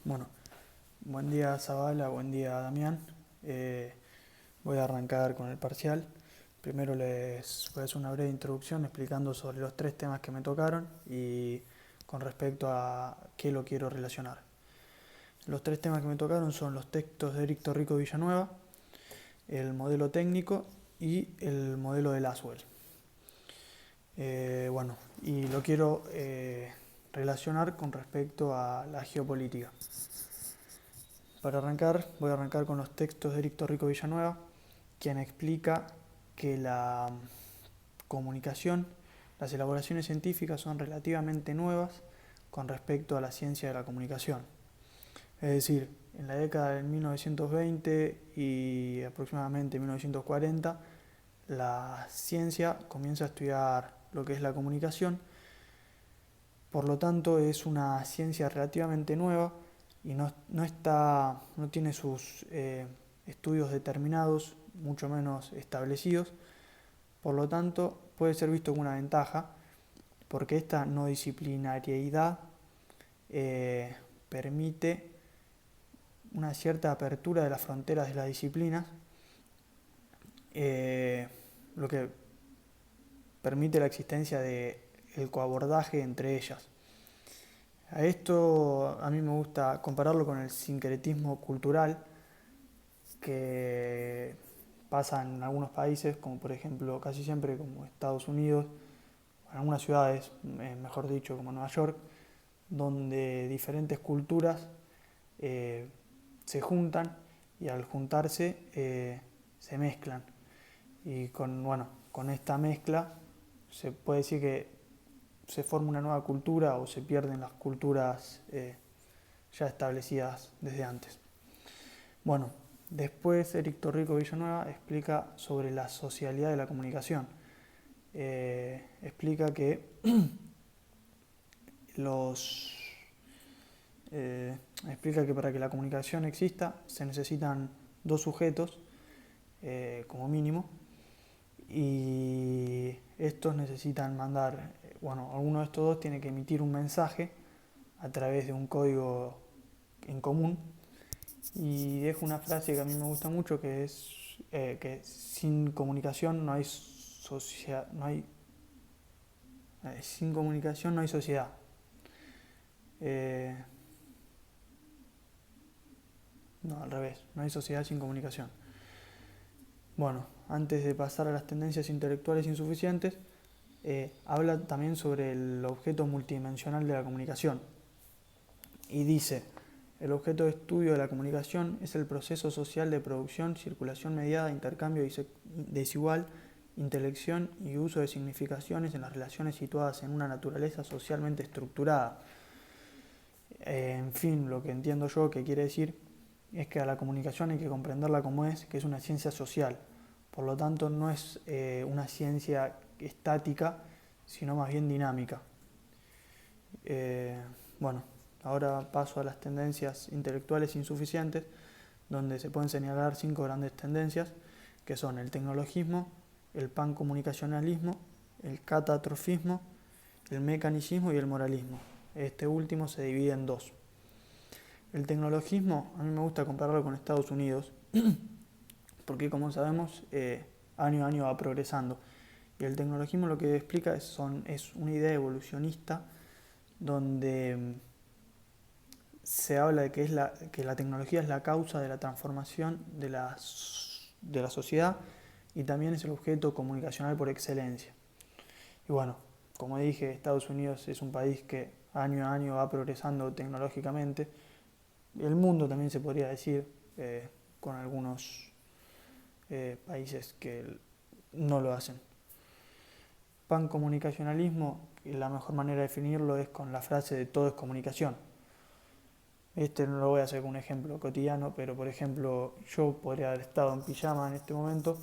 Bueno, buen día Zabala, buen día Damián. Eh, Voy a arrancar con el parcial. Primero les voy a hacer una breve introducción explicando sobre los tres temas que me tocaron y con respecto a qué lo quiero relacionar. Los tres temas que me tocaron son los textos de Eric Torrico Villanueva, el modelo técnico y el modelo de Laswell. Bueno, y lo quiero relacionar con respecto a la geopolítica. Para arrancar, voy a arrancar con los textos de Eric Torrico Villanueva, quien explica que la comunicación, las elaboraciones científicas son relativamente nuevas con respecto a la ciencia de la comunicación. Es decir, en la década de 1920 y aproximadamente 1940, la ciencia comienza a estudiar lo que es la comunicación. Por lo tanto, es una ciencia relativamente nueva y no tiene sus estudios determinados, mucho menos establecidos. Por lo tanto, puede ser visto como una ventaja porque esta no disciplinariedad permite una cierta apertura de las fronteras de las disciplinas, lo que permite la existencia del coabordaje entre ellas. A esto a mí me gusta compararlo con el sincretismo cultural que pasa en algunos países, como por ejemplo casi siempre como Estados Unidos, en algunas ciudades, mejor dicho, como Nueva York, donde diferentes culturas eh, se juntan y al juntarse se mezclan. Y con esta mezcla se puede decir que se forma una nueva cultura o se pierden las culturas ya establecidas desde antes. Bueno, después Eric Torrico Villanueva explica sobre la socialidad de la comunicación. Explica que los explica que para que la comunicación exista se necesitan dos sujetos como mínimo y estos necesitan mandar, alguno de estos dos tiene que emitir un mensaje a través de un código en común. Y dejo una frase que a mí me gusta mucho que es que sin comunicación no hay sociedad, sin comunicación no hay sociedad. Eh, no, al revés, no hay sociedad sin comunicación. Bueno, antes de pasar a las tendencias intelectuales insuficientes, habla también sobre el objeto multidimensional de la comunicación y dice: el objeto de estudio de la comunicación es el proceso social de producción, circulación mediada, intercambio desigual, intelección y uso de significaciones en las relaciones situadas en una naturaleza socialmente estructurada. En fin, lo que entiendo yo que quiere decir es que a la comunicación hay que comprenderla como es, que es una ciencia social. Por lo tanto, no es una ciencia estática, sino más bien dinámica. Bueno, ahora paso a las tendencias intelectuales insuficientes, donde se pueden señalar 5 grandes tendencias, que son el tecnologismo, el pancomunicacionalismo, el catastrofismo, el mecanicismo y el moralismo. Este último se divide en dos. El tecnologismo, a mí me gusta compararlo con Estados Unidos, porque como sabemos, año a año va progresando. Y el tecnologismo lo que explica es una idea evolucionista donde se habla de que la tecnología es la causa de la transformación de la sociedad y también es el objeto comunicacional por excelencia. Y bueno, como dije, Estados Unidos es un país que año a año va progresando tecnológicamente. El mundo también se podría decir, con algunos países que no lo hacen. Pancomunicacionalismo, la mejor manera de definirlo es con la frase de todo es comunicación. Este no lo voy a hacer con un ejemplo cotidiano, pero por ejemplo yo podría haber estado en pijama en este momento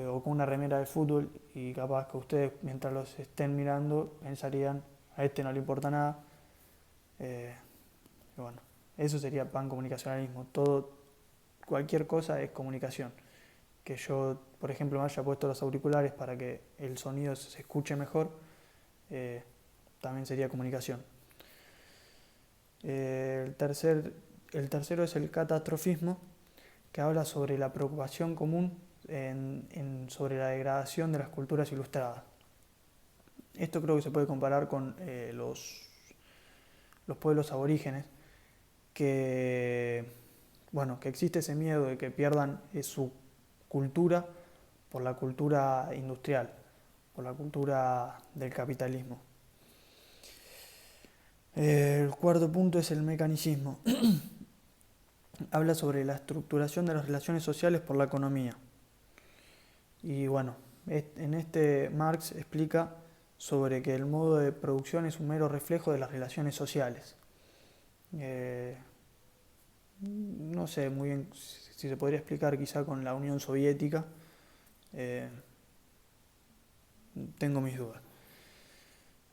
o con una remera de fútbol y capaz que ustedes mientras los estén mirando pensarían a este no le importa nada. Y eso sería pancomunicacionalismo. Cualquier cosa es comunicación. que yo, por ejemplo, me haya puesto los auriculares para que el sonido se escuche mejor, también sería comunicación. El tercero es el catastrofismo, que habla sobre la preocupación común sobre la degradación de las culturas ilustradas. Esto creo que se puede comparar con los pueblos aborígenes, que existe ese miedo de que pierdan su cultura por la cultura industrial, por la cultura del capitalismo. El cuarto punto es el mecanicismo. Habla sobre la estructuración de las relaciones sociales por la economía. Y bueno, en este Marx explica sobre que el modo de producción es un mero reflejo de las relaciones sociales. No sé muy bien si se podría explicar quizá con la Unión Soviética. Tengo mis dudas.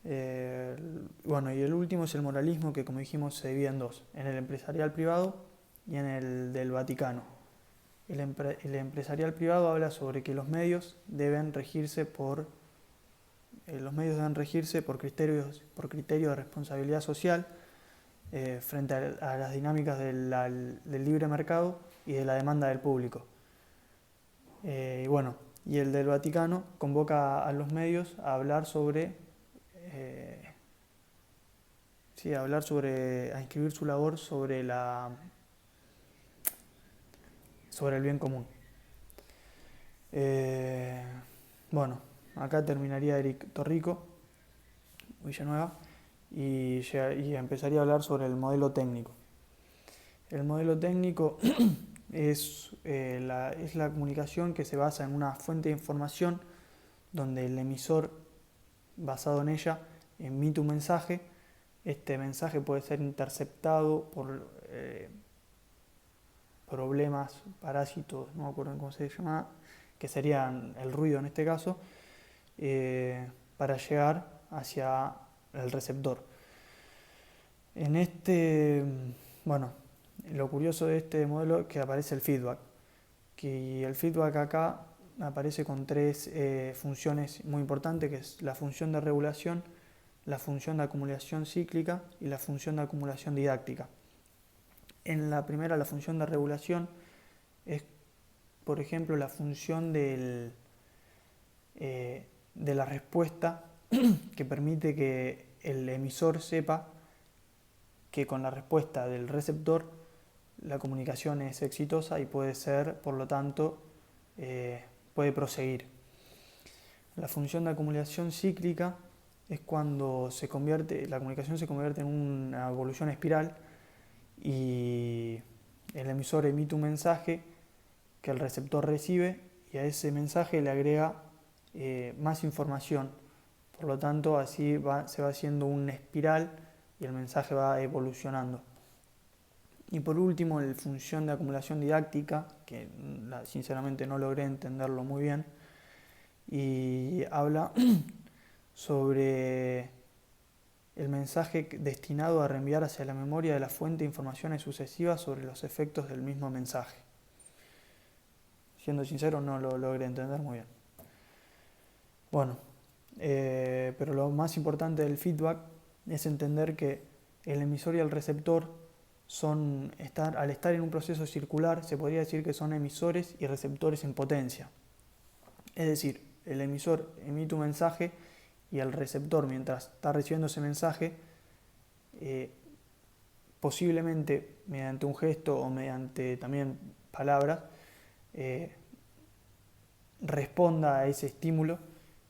Y el último es el moralismo, que como dijimos se divide en dos, en el empresarial privado y en el del Vaticano. El empresarial privado habla sobre que los medios deben regirse por criterios de responsabilidad social frente a las dinámicas del libre mercado y de la demanda del público. Y el del Vaticano convoca a los medios a hablar a inscribir su labor sobre el bien común. Acá terminaría Eric Torrico, Villanueva, y empezaría a hablar sobre el modelo técnico. El modelo técnico es la comunicación que se basa en una fuente de información donde el emisor, basado en ella, emite un mensaje. Este mensaje puede ser interceptado por problemas, parásitos, no me acuerdo cómo se llama, que serían el ruido en este caso, para llegar hacia el receptor. Lo curioso de este modelo es que aparece el feedback, que el feedback acá aparece con tres funciones muy importantes, que es la función de regulación, la función de acumulación cíclica y la función de acumulación didáctica. En la primera, la función de regulación es, por ejemplo, la función de la respuesta que permite que el emisor sepa que con la respuesta del receptor la comunicación es exitosa y puede ser, por lo tanto, puede proseguir. La función de acumulación cíclica es cuando la comunicación se convierte en una evolución espiral y el emisor emite un mensaje que el receptor recibe y a ese mensaje le agrega más información. Por lo tanto, así se va haciendo una espiral y el mensaje va evolucionando. Y por último, la función de acumulación didáctica, que sinceramente no logré entenderlo muy bien, y habla sobre el mensaje destinado a reenviar hacia la memoria de la fuente informaciones sucesivas sobre los efectos del mismo mensaje. Siendo sincero, no lo logré entender muy bien. Pero lo más importante del feedback es entender que el emisor y el receptor al estar en un proceso circular, se podría decir que son emisores y receptores en potencia. Es decir, el emisor emite un mensaje y el receptor, mientras está recibiendo ese mensaje, posiblemente mediante un gesto o mediante también palabras, responda a ese estímulo,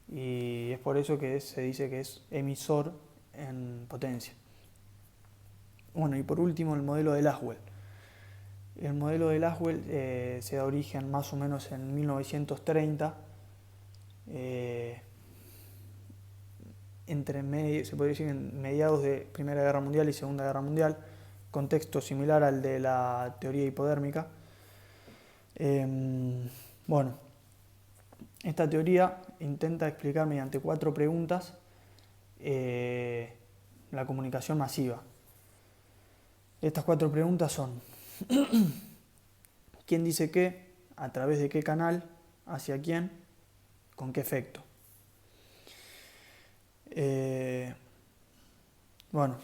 y es por eso que se dice que es emisor en potencia. Y por último, el modelo de Lasswell. El modelo de Lasswell se da origen más o menos en 1930, se podría decir en mediados de Primera Guerra Mundial y Segunda Guerra Mundial, contexto similar al de la teoría hipodérmica. Esta teoría intenta explicar mediante 4 preguntas la comunicación masiva. Estas 4 preguntas son: ¿quién dice qué? a través de qué canal, hacia quién, con qué efecto. Bueno,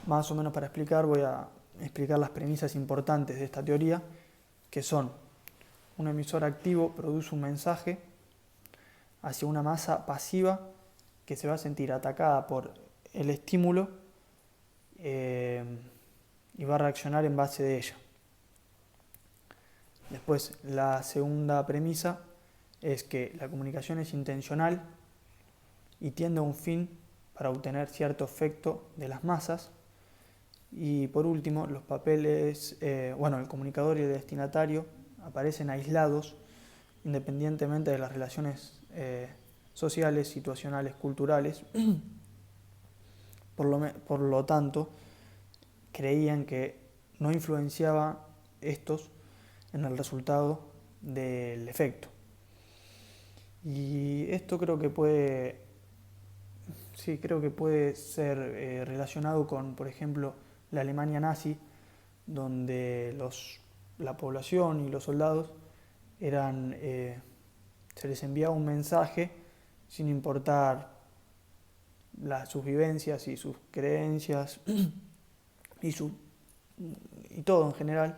más o menos para explicar, voy a explicar las premisas importantes de esta teoría, que son: un emisor activo produce un mensaje hacia una masa pasiva que se va a sentir atacada por el estímulo y va a reaccionar en base de ella. Después, la segunda premisa es que la comunicación es intencional y tiende a un fin para obtener cierto efecto de las masas. Y por último, los papeles, el comunicador y el destinatario aparecen aislados independientemente de las relaciones sociales, situacionales, culturales. Por lo tanto, creían que no influenciaba estos en el resultado del efecto. Y esto creo que puede ser relacionado con, por ejemplo, la Alemania nazi, donde la población y los soldados se les enviaba un mensaje sin importar sus vivencias y sus creencias y todo en general,